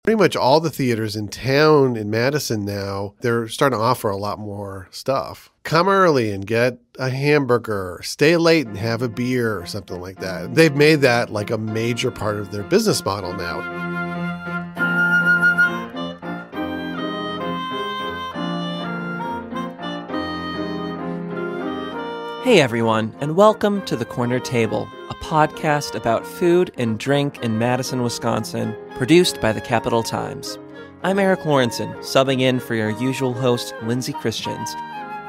Pretty much all the theaters in town in Madison now, they're starting to offer a lot more stuff. Come early and get a hamburger, stay late and have a beer or something like that. They've made that like a major part of their business model now. Hey everyone, and welcome to The Corner Table, a podcast about food and drink in Madison, Wisconsin, produced by the Capital Times. I'm Eric Lawrenson, subbing in for your usual host, Lindsay Christians.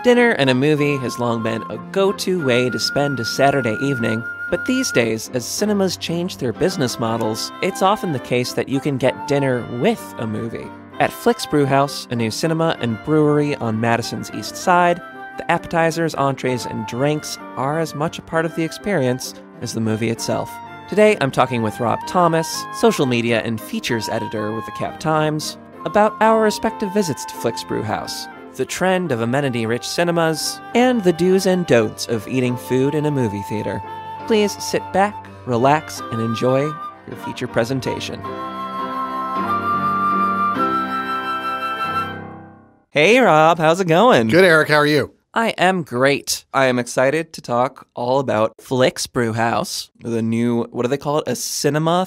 Dinner and a movie has long been a go-to way to spend a Saturday evening, but these days, as cinemas change their business models, it's often the case that you can get dinner with a movie. At Flix Brewhouse, a new cinema and brewery on Madison's East Side, the appetizers, entrees, and drinks are as much a part of the experience as the movie itself. Today, I'm talking with Rob Thomas, social media and features editor with the Cap Times, about our respective visits to Flix Brewhouse, the trend of amenity-rich cinemas, and the do's and don'ts of eating food in a movie theater. Please sit back, relax, and enjoy your feature presentation. Hey, Rob, how's it going? Good, Eric. How are you? I am great. I am excited to talk all about Flix Brewhouse, the new, what do they call it? A cinema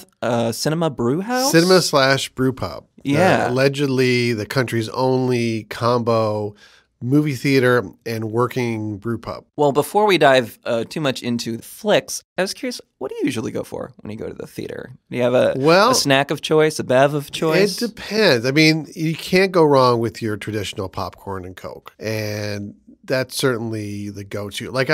brew house? Cinema/brew pub. Yeah. Allegedly the country's only combo movie theater and working brew pub. Well, before we dive too much into Flix, I was curious, what do you usually go for when you go to the theater? Do you have a snack of choice, a bev of choice? It depends. I mean, you can't go wrong with your traditional popcorn and Coke. And that's certainly the go-to. Like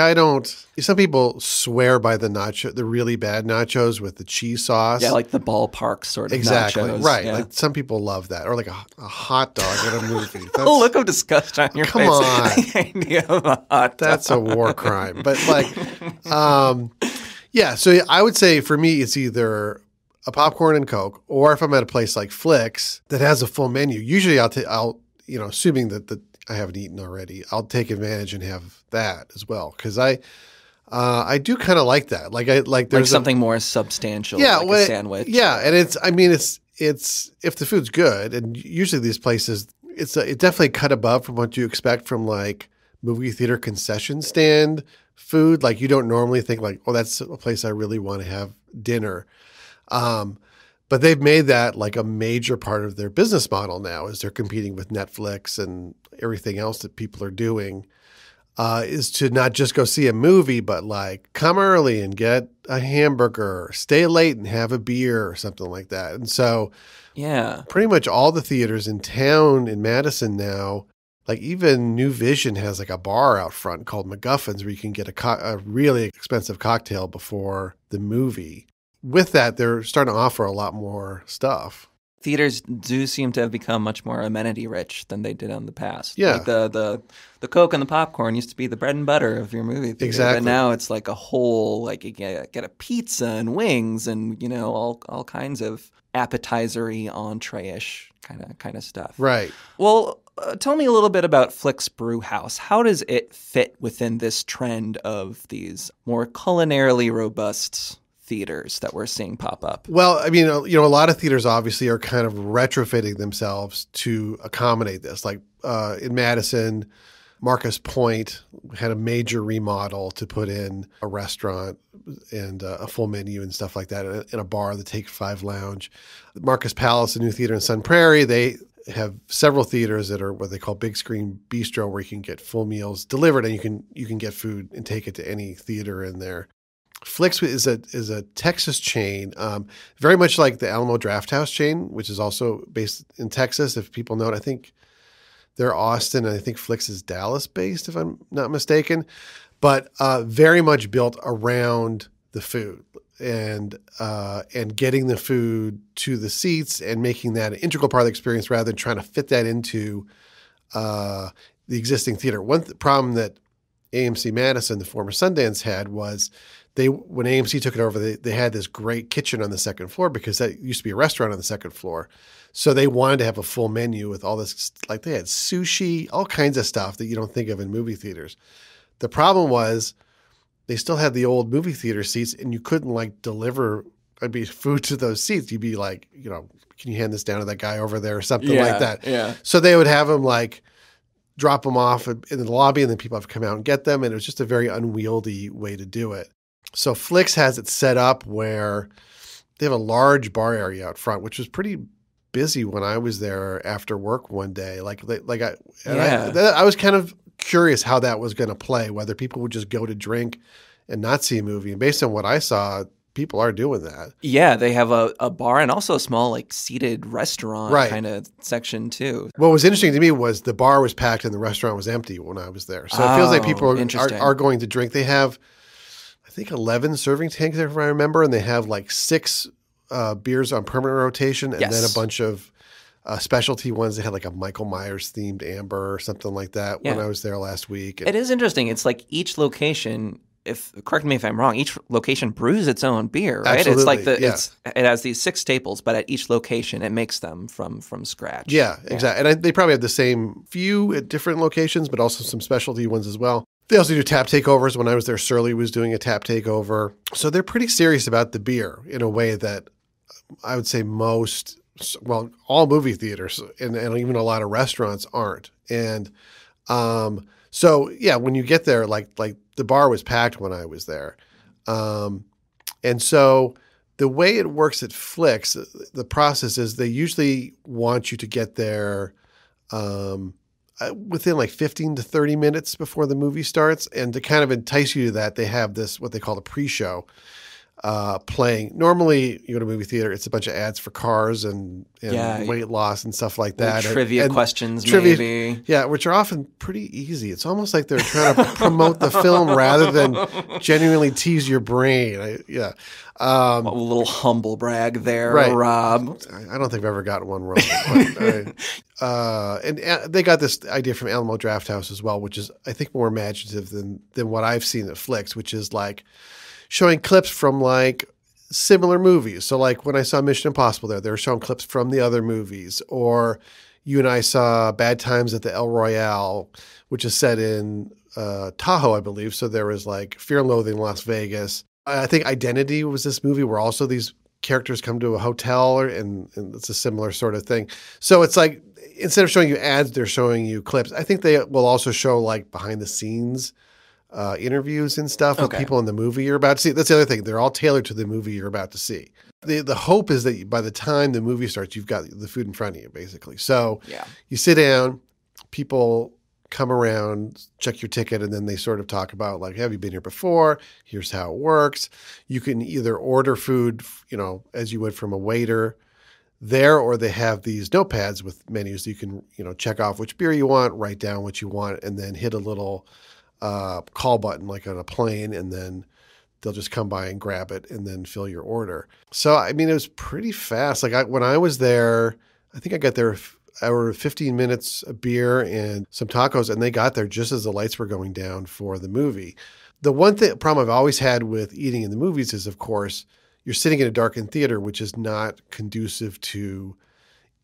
some people swear by the really bad nachos with the cheese sauce. Yeah, like the ballpark sort of exactly, nachos. Right. Yeah. Like some people love that. Or like a hot dog at a movie. Oh, look of disgust on your come face. on. The idea of a hot dog. That's a war crime. But yeah, so I would say for me, it's either a popcorn and Coke, or if I'm at a place like Flix that has a full menu, usually I'll assuming that I haven't eaten already, I'll take advantage and have that as well. Because I do kind of like that. There's something more substantial, like a sandwich. Yeah, and it's if the food's good, and usually these places, it definitely cut above from what you expect from like movie theater concession stand food. Like you don't normally think like, oh, that's a place I really want to have dinner. But they've made that like a major part of their business model now as they're competing with Netflix and everything else that people are doing, is to not just go see a movie, but like come early and get a hamburger, stay late and have a beer or something like that. And so yeah, pretty much all the theaters in town in Madison now, like even New Vision has like a bar out front called McGuffin's where you can get a really expensive cocktail before the movie. With that, they're starting to offer a lot more stuff. Theaters do seem to have become much more amenity-rich than they did in the past. Yeah. Like the Coke and the popcorn used to be the bread and butter of your movie theater. Exactly. But now it's like a whole, like you get a pizza and wings and, all kinds of appetizer-y, entree-ish kind of stuff. Right. Well, tell me a little bit about Flix Brewhouse. How does it fit within this trend of these more culinarily robust theaters that we're seeing pop up? Well, I mean, a lot of theaters obviously are kind of retrofitting themselves to accommodate this. Like in Madison, Marcus Point had a major remodel to put in a restaurant and a full menu and stuff like that in a bar, the Take 5 Lounge. Marcus Palace, a new theater in Sun Prairie, they have several theaters that are what they call big screen bistro, where you can get full meals delivered and you can get food and take it to any theater in there. Flix is a Texas chain, very much like the Alamo Drafthouse chain, which is also based in Texas. If people know it, I think they're Austin, and I think Flix is Dallas-based, if I'm not mistaken. But very much built around the food and getting the food to the seats and making that an integral part of the experience rather than trying to fit that into the existing theater. One problem that AMC Madison, the former Sundance, had was when AMC took it over, they had this great kitchen on the second floor because that used to be a restaurant on the second floor. So they wanted to have a full menu with all this, like they had sushi, all kinds of stuff that you don't think of in movie theaters. The problem was they still had the old movie theater seats and you couldn't like deliver I'd be food to those seats, you'd be like, can you hand this down to that guy over there or something like that? Yeah. So they would have them like drop them off in the lobby, and then people have to come out and get them. And it was just a very unwieldy way to do it. So Flix has it set up where they have a large bar area out front, which was pretty busy when I was there after work one day. I was kind of curious how that was going to play, whether people would just go to drink and not see a movie. And based on what I saw, people are doing that. Yeah, they have a bar and also a small like seated restaurant kind of section too. What was interesting to me was the bar was packed and the restaurant was empty when I was there. So it feels like people are going to drink. They have, I think, 11 serving tanks, if I remember, and they have like 6 beers on permanent rotation, and then a bunch of specialty ones. They had like a Michael Myers themed amber or something like that when I was there last week. It is interesting. It's like each location, correct me if I'm wrong, each location brews its own beer, right? Absolutely, it's like it has these 6 staples, but at each location it makes them from scratch. Yeah, exactly. And they probably have the same few at different locations, but also some specialty ones as well. They also do tap takeovers. When I was there, Surly was doing a tap takeover. So they're pretty serious about the beer in a way that I would say all movie theaters and even a lot of restaurants aren't. And when you get there, like the bar was packed when I was there. And so the way it works at Flix, the process is they usually want you to get there within like 15 to 30 minutes before the movie starts. And to kind of entice you to that, they have this, what they call the PreShow, playing. Normally, you go to a movie theater, it's a bunch of ads for cars and weight loss and stuff like that. Trivia questions, maybe. Yeah, which are often pretty easy. It's almost like they're trying to promote the film rather than genuinely tease your brain. A little humble brag there, right. Rob. I don't think I've ever gotten one wrong. And they got this idea from Alamo Drafthouse as well, which is, I think, more imaginative than what I've seen at Flix, which is like showing clips from like similar movies. So like when I saw Mission Impossible they were showing clips from the other movies. Or you and I saw Bad Times at the El Royale, which is set in Tahoe, I believe. So there was like Fear and Loathing in Las Vegas. I think Identity was this movie where also these characters come to a hotel and it's a similar sort of thing. So it's like instead of showing you ads, they're showing you clips. I think they will also show like behind the scenes interviews and stuff with people in the movie you're about to see. That's the other thing. They're all tailored to the movie you're about to see. The hope is that by the time the movie starts, you've got the food in front of you, basically. So you sit down, people come around, check your ticket, and then they sort of talk about like, have you been here before? Here's how it works. You can either order food, as you would from a waiter there, or they have these notepads with menus. You can, check off which beer you want, write down what you want, and then hit a little call button like on a plane, and then they'll just come by and grab it and then fill your order. So, I mean, it was pretty fast. Like when I was there, I think I got there I ordered 15 minutes of beer and some tacos, and they got there just as the lights were going down for the movie. The one problem I've always had with eating in the movies is, of course, you're sitting in a darkened theater, which is not conducive to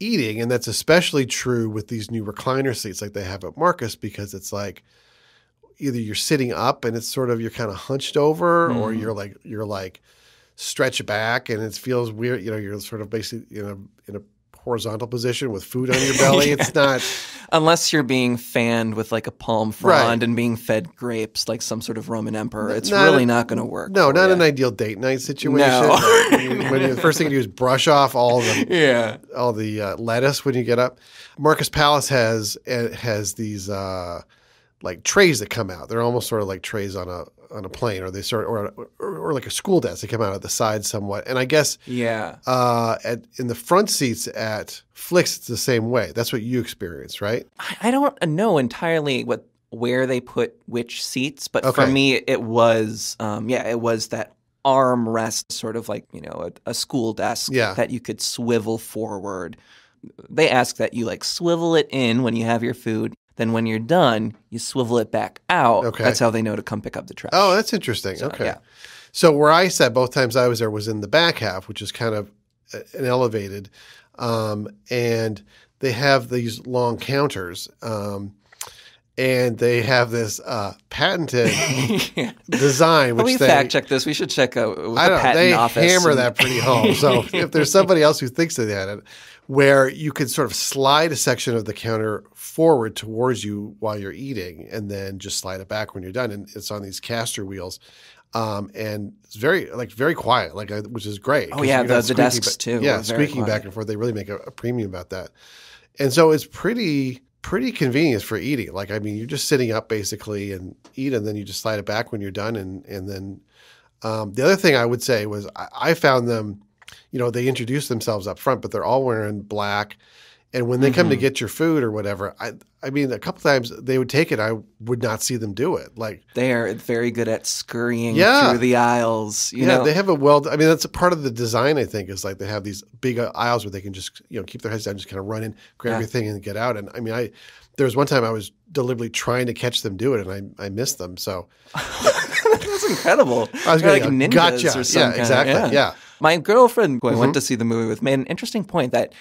eating. And that's especially true with these new recliner seats like they have at Marcus, because it's like either you're sitting up and it's sort of, you're kind of hunched over, or you're like stretched back and it feels weird. You're sort of basically in a horizontal position with food on your belly. It's not, unless you're being fanned with like a palm frond and being fed grapes like some sort of Roman emperor. It's really not going to work. No, not an ideal date night situation. No. The first thing you do is brush off all the lettuce when you get up. Marcus Palace has these like trays that come out. They're almost sort of like trays on a plane, or they or like a school desk. They come out at the side somewhat. And I guess in the front seats at Flix, it's the same way. That's what you experience, right? I don't know entirely where they put which seats, but for me, it was that armrest, sort of like a school desk that you could swivel forward. They ask that you like swivel it in when you have your food. Then when you're done, you swivel it back out. Okay. That's how they know to come pick up the trash. Oh, that's interesting. So, okay. Yeah. So where I sat both times I was there was in the back half, which is kind of an elevated. And they have these long counters. And they have this patented design, which we fact check this. We should check out with the patent office. They hammer that pretty home. So if there's somebody else who thinks they had it, where you could sort of slide a section of the counter forward towards you while you're eating, and then just slide it back when you're done. And it's on these caster wheels, and it's very quiet, which is great. Oh yeah, the desks too. Yeah, squeaking back and forth. They really make a premium about that, and so it's pretty convenient for eating. You're just sitting up basically and eat, and then you just slide it back when you're done. And then the other thing I would say was I found them, they introduce themselves up front, but they're all wearing black. And when they come to get your food or whatever, I mean, a couple times they would take it. I would not see them do it. They are very good at scurrying through the aisles. You know? They have that's a part of the design, I think, is they have these big aisles where they can just, keep their heads down, just kind of run in, grab everything and get out. And I mean, there was one time I was deliberately trying to catch them do it, and I missed them. So that's incredible. I was like ninjas gotcha. or something. Yeah, exactly. Yeah. My girlfriend, who I went to see the movie with, made an interesting point that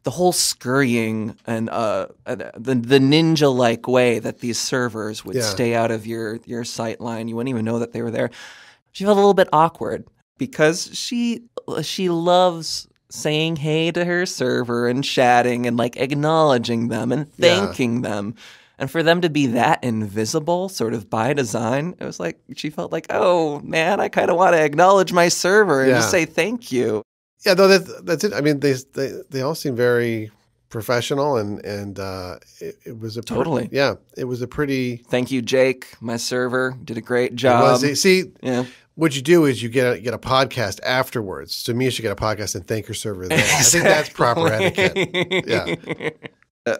the whole scurrying and the ninja-like way that these servers would stay out of your sight line, you wouldn't even know that they were there. She felt a little bit awkward because she loves saying hey to her server and chatting and acknowledging them and thanking them. And for them to be that invisible sort of by design, it was she felt oh man, I kind of want to acknowledge my server and just say thank you. Yeah, no, that's it. I mean, they all seem very professional, and it was a totally it was a pretty. Thank you, Jake, my server, did a great job. What you do is you get a podcast afterwards. So Mia should get a podcast and thank her server there. Exactly. I think that's proper etiquette. Yeah.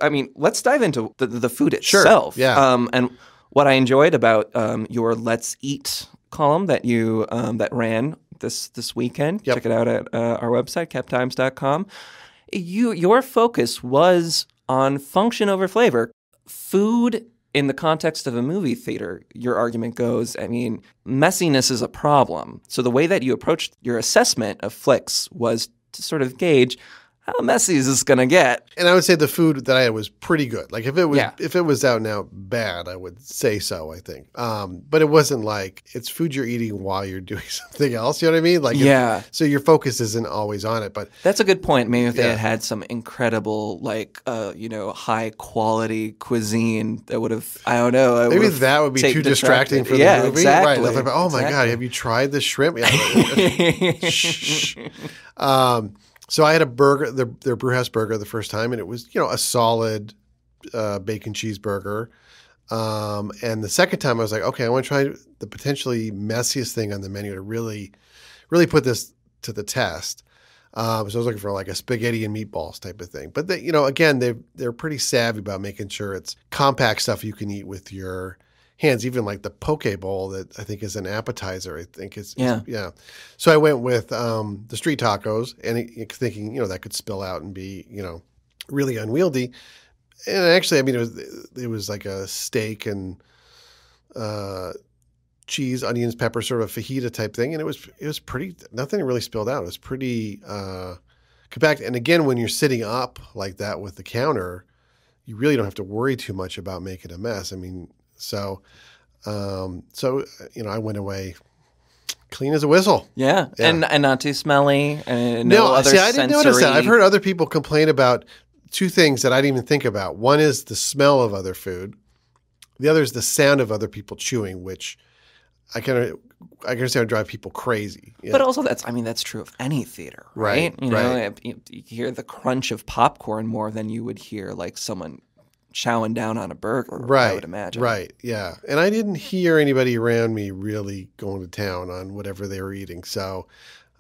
I mean, let's dive into the food itself. Sure. Yeah. And what I enjoyed about your Let's Eat column that you that ran this weekend. Yep. Check it out at our website, madison.com. Your focus was on function over flavor. Food in the context of a movie theater, your argument goes, I mean, messiness is a problem. So the way that you approached your assessment of Flix was to sort of gauge how messy is this going to get? And I would say the food that I had was pretty good. If it was out and out bad, I would say so, I think. But it wasn't it's food you're eating while you're doing something else. You know what I mean? So your focus isn't always on it. But that's a good point. Maybe if they had some incredible, high quality cuisine that would have, I don't know. Maybe that would be too distracting for the movie. Exactly. Right. Oh my God, have you tried the shrimp? Shh. So I had a burger, their Brewhouse burger the first time, and it was, a solid bacon cheeseburger. And the second time I was like, okay, I want to try the potentially messiest thing on the menu to really, really put this to the test. So I was looking for a spaghetti and meatballs type of thing. But they, again, they're pretty savvy about making sure it's compact stuff you can eat with your hands, even the poke bowl that I think is an appetizer. I think it's. So I went with the street tacos, and thinking that could spill out and be really unwieldy. And actually, I mean, it was like a steak and cheese, onions, pepper, sort of fajita type thing, and it was pretty. Nothing really spilled out. It was pretty compact. And again, when you're sitting up like that with the counter, you really don't have to worry too much about making a mess. I mean. So I went away clean as a whistle. Yeah. And not too smelly. And other I didn't notice that. I've heard other people complain about two things that I didn't even think about. One is the smell of other food. The other is the sound of other people chewing, which I can understand would drive people crazy. Yeah. But also that's true of any theater, right? You hear the crunch of popcorn more than you would hear someone chowing down on a burger, right, I would imagine. Right, yeah. And I didn't hear anybody around me really going to town on whatever they were eating. So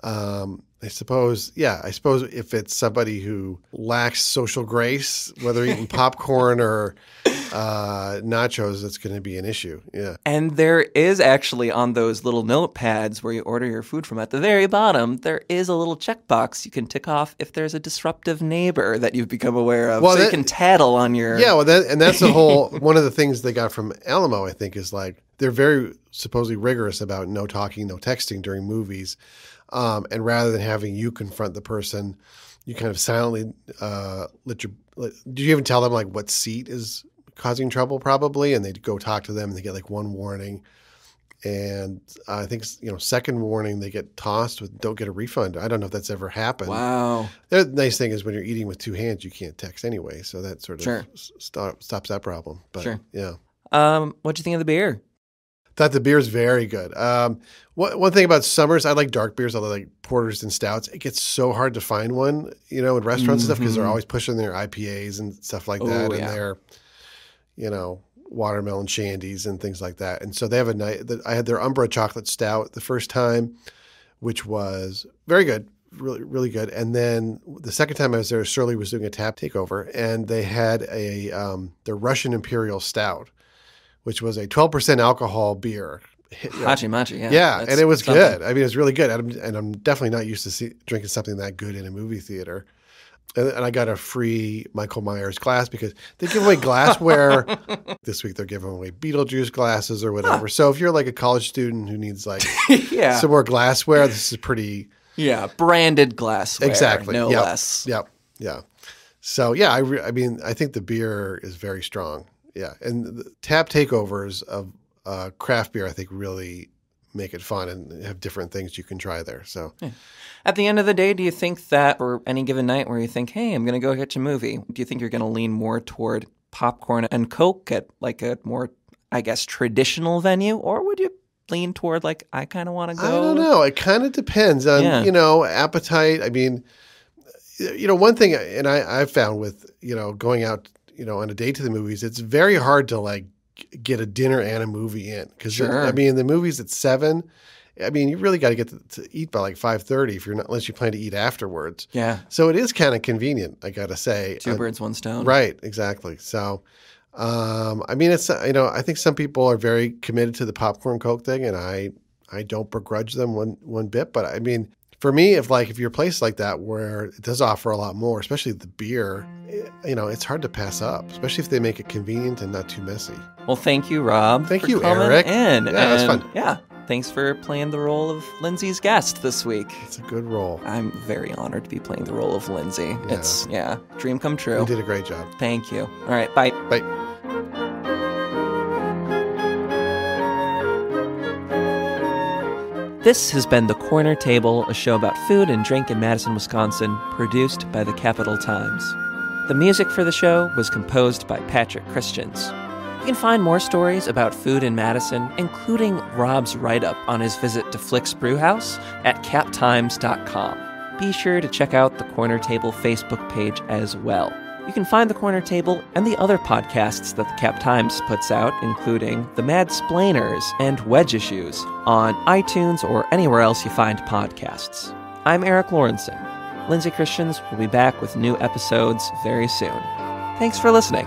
I suppose if it's somebody who lacks social grace, whether eating popcorn or nachos, it's going to be an issue. Yeah. And there is actually on those little notepads where you order your food from at the very bottom, there is a little checkbox you can tick off if there's a disruptive neighbor that you've become aware of. You can tattle on your... Yeah, and that's the whole... one of the things they got from Alamo, I think, is they're very supposedly rigorous about no talking, no texting during movies. And rather than having you confront the person, you kind of silently do you even tell them what seat is causing trouble probably, and they'd go talk to them and they get like one warning. And I think, second warning, they get tossed with don't get a refund. I don't know if that's ever happened. Wow. The nice thing is when you're eating with two hands, you can't text anyway. So that sort of stops that problem. But, sure. Yeah. What'd you think of the beer? Thought the beer's very good. One thing about summers, I like dark beers, although like porters and stouts. It gets so hard to find one, in restaurants and stuff because they're always pushing their IPAs and stuff like that. Yeah. And their, watermelon shandies and things like that. And so they have I had their Umbra chocolate stout the first time, which was very good, really, really good. And then the second time I was there, Surly was doing a tap takeover, and they had their Russian Imperial Stout, which was a 12% alcohol beer. Hachi-machi, yeah. Yeah, and it was good. I mean, it was really good. And I'm definitely not used to drinking something that good in a movie theater. And I got a free Michael Myers glass because they give away glassware. This week they're giving away Beetlejuice glasses or whatever. So if you're like a college student who needs like some more glassware, this is pretty... Yeah, branded glassware. Exactly. No less. Yep. Yeah. So yeah, I think the beer is very strong. Yeah. And the tap takeovers of craft beer, I think, really make it fun and have different things you can try there. So... Yeah. At the end of the day, do you think that for any given night where you think, hey, I'm going to go catch a movie, do you think you're going to lean more toward popcorn and Coke at like a more, I guess, traditional venue? Or would you lean toward like, I kind of want to go? I don't know. It kind of depends on, appetite. I mean, one thing, and I've found with, going out, on a date to the movies, it's very hard to like get a dinner and a movie in. Because, the movie's at 7. I mean, you really got to get to eat by like 5:30 unless you plan to eat afterwards. Yeah. So it is kind of convenient, I got to say. Two birds, one stone. Right. Exactly. So, it's, I think some people are very committed to the popcorn Coke thing, and I don't begrudge them one bit. But I mean, for me, if you're a place like that where it does offer a lot more, especially the beer, it's hard to pass up, especially if they make it convenient and not too messy. Well, thank you, Rob. Thank you, Eric. Yeah, that was fun. Yeah. Thanks for playing the role of Lindsay's guest this week. It's a good role. I'm very honored to be playing the role of Lindsay. Yeah. It's, dream come true. You did a great job. Thank you. All right, bye. Bye. This has been The Corner Table, a show about food and drink in Madison, Wisconsin, produced by the Capital Times. The music for the show was composed by Patrick Christians. You can find more stories about food in Madison, including Rob's write-up on his visit to Flix Brewhouse at captimes.com. Be sure to check out the Corner Table Facebook page as well. You can find the Corner Table and the other podcasts that the Cap Times puts out, including The Mad Splainers and Wedge Issues, on iTunes or anywhere else you find podcasts. I'm Eric Lawrenson. Lindsay Christians will be back with new episodes very soon. Thanks for listening.